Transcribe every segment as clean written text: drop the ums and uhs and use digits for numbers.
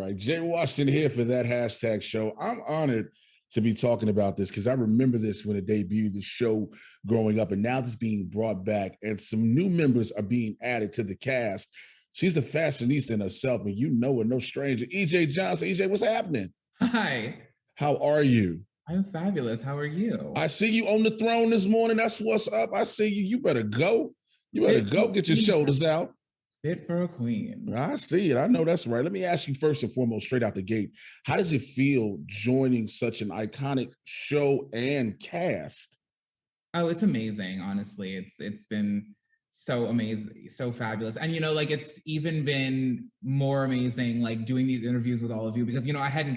right, Jay Washington here for that hashtag show. I'm honored to be talking about this because I remember this when it debuted, the show growing up, and now it's being brought back, and some new members are being added to the cast. She's a fashionista in herself, and you know her, no stranger. EJ Johnson. EJ, what's happening? Hi. How are you? I'm fabulous. How are you? I see you on the throne this morning. That's what's up. I see you. You better go. You better go get your shoulders out. Fit for a queen. I see it. I know that's right. Let me ask you first and foremost, straight out the gate, how does it feel joining such an iconic show and cast? Oh, it's amazing. Honestly, it's been so amazing, so fabulous. And like it's even been more amazing, like doing these interviews with all of you because I hadn't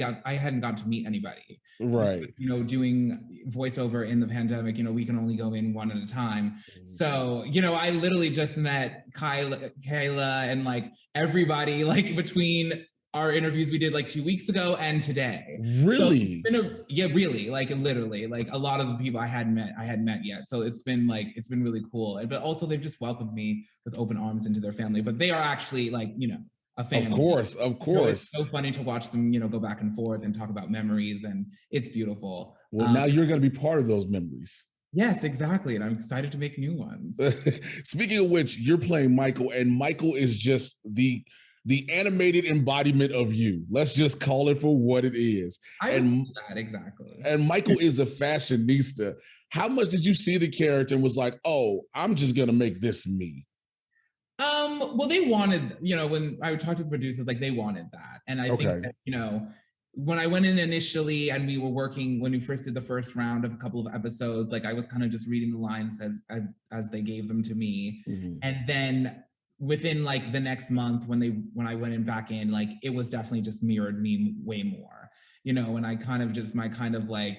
got to meet anybody. Right. Doing voiceover in the pandemic, we can only go in one at a time. So, I literally just met Kyla and like everybody like between our interviews we did like 2 weeks ago and today. Really? So really, like literally, like a lot of the people I hadn't met yet. So it's been really cool. But also they've just welcomed me with open arms into their family. But they are actually like, a family. Of course. It's so funny to watch them, go back and forth and talk about memories, and it's beautiful. Well, now you're going to be part of those memories. Yes, exactly. And I'm excited to make new ones. Speaking of which, you're playing Michael, and Michael is just the animated embodiment of you. Let's just call it for what it is. That exactly. And Michael is a fashionista. How much did you see the character and was like, oh, I'm just going to make this me? Well, they wanted, when I would talk to the producers, like they wanted that. And I think that, when I went in initially and we were working, when we first did the first round of a couple of episodes, like I was kind of just reading the lines as they gave them to me. Mm-hmm. And then within like the next month when I went back in, like it was definitely just mirrored me way more, and I kind of just my kind of like,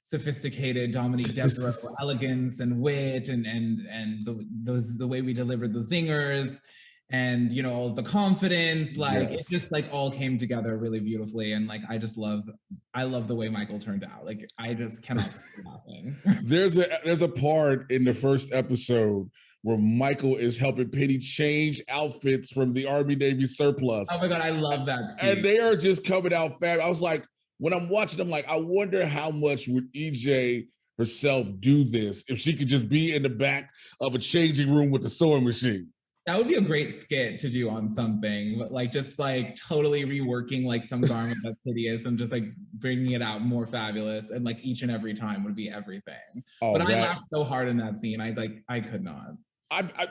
sophisticated Dominique Devereaux elegance and wit and the way we delivered the zingers and, all the confidence, like it just like all came together really beautifully. And like, I love the way Michael turned out. Like, I just cannot stop laughing. There's a part in the first episode where Michael is helping Penny change outfits from the Army Navy surplus. Oh my God, I love that. And they are just coming out fab. I was like, when I'm watching them, like, I wonder how much would EJ herself do this if she could just be in the back of a changing room with the sewing machine. That would be a great skit to do on something, but like just like totally reworking like some garment that's hideous and just like bringing it out more fabulous, and like each and every time would be everything. Oh, but I laughed so hard in that scene. I could not.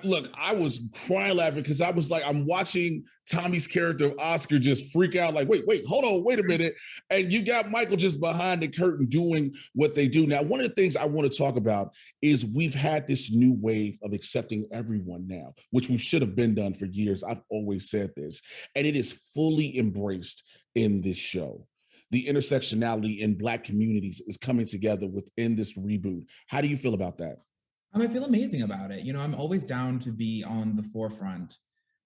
Look, I was crying laughing because I was like, I'm watching Tommy's character of Oscar just freak out like, wait, hold on, wait a minute. And you got Michael just behind the curtain doing what they do. Now, one of the things I want to talk about is we've had this new wave of accepting everyone now, which we should have been done for years. I've always said this, and it is fully embraced in this show. The intersectionality in Black communities is coming together within this reboot. How do you feel about that? I feel amazing about it. I'm always down to be on the forefront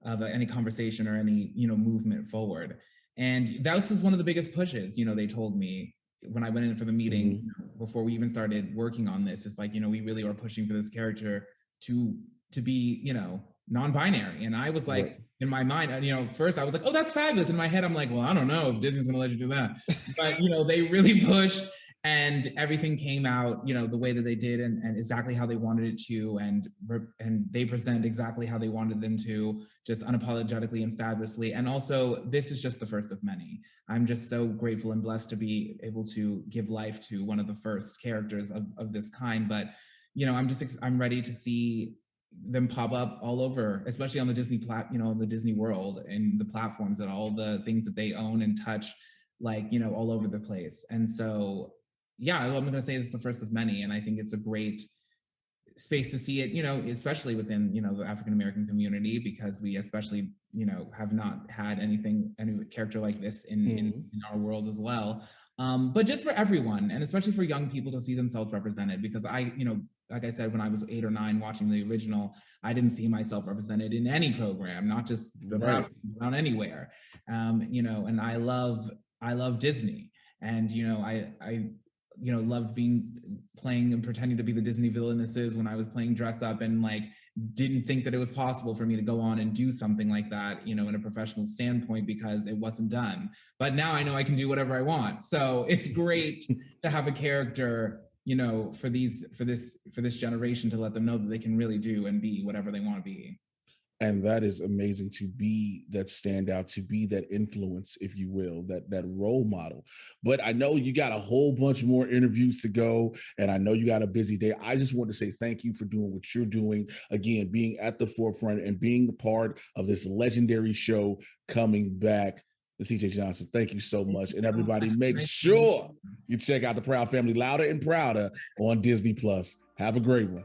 of any conversation or any, movement forward. And that was just one of the biggest pushes, they told me when I went in for the meeting before we even started working on this. It's like, we really are pushing for this character to be, non-binary. And I was like, in my mind, first I was like, oh, that's fabulous. In my head, I'm like, well, I don't know if Disney's gonna let you do that. But, they really pushed. And everything came out, the way that they did and exactly how they wanted it to, and they present exactly how they wanted them to, just unapologetically and fabulously. And also, this is just the first of many. I'm just so grateful and blessed to be able to give life to one of the first characters of this kind. But, I'm ready to see them pop up all over, especially on the Disney the Disney world and the platforms and all the things that they own and touch, like, all over the place. And so, yeah, I'm going to say it's the first of many. And I think it's a great space to see it, especially within, the African-American community, because we especially, have not had any character like this in our world as well. But just for everyone, and especially for young people to see themselves represented, because like I said, when I was 8 or 9 watching the original, I didn't see myself represented in any program, not just around anywhere. And I love Disney. And, you know, loved playing and pretending to be the Disney villainesses when I was playing dress up, and like didn't think that it was possible for me to go on and do something like that, you know, in a professional standpoint, because it wasn't done. But now I know I can do whatever I want. So it's great to have a character, you know, for this generation, to let them know that they can really do and be whatever they want to be. And that is amazing, to be that standout, to be that influence, if you will, that role model. But I know you got a whole bunch more interviews to go, and I know you got a busy day. I just want to say thank you for doing what you're doing. Again, being at the forefront and being a part of this legendary show coming back. CJ Johnson, thank you so much. And everybody, make sure you check out the Proud Family, Louder and Prouder, on Disney Plus. Have a great one.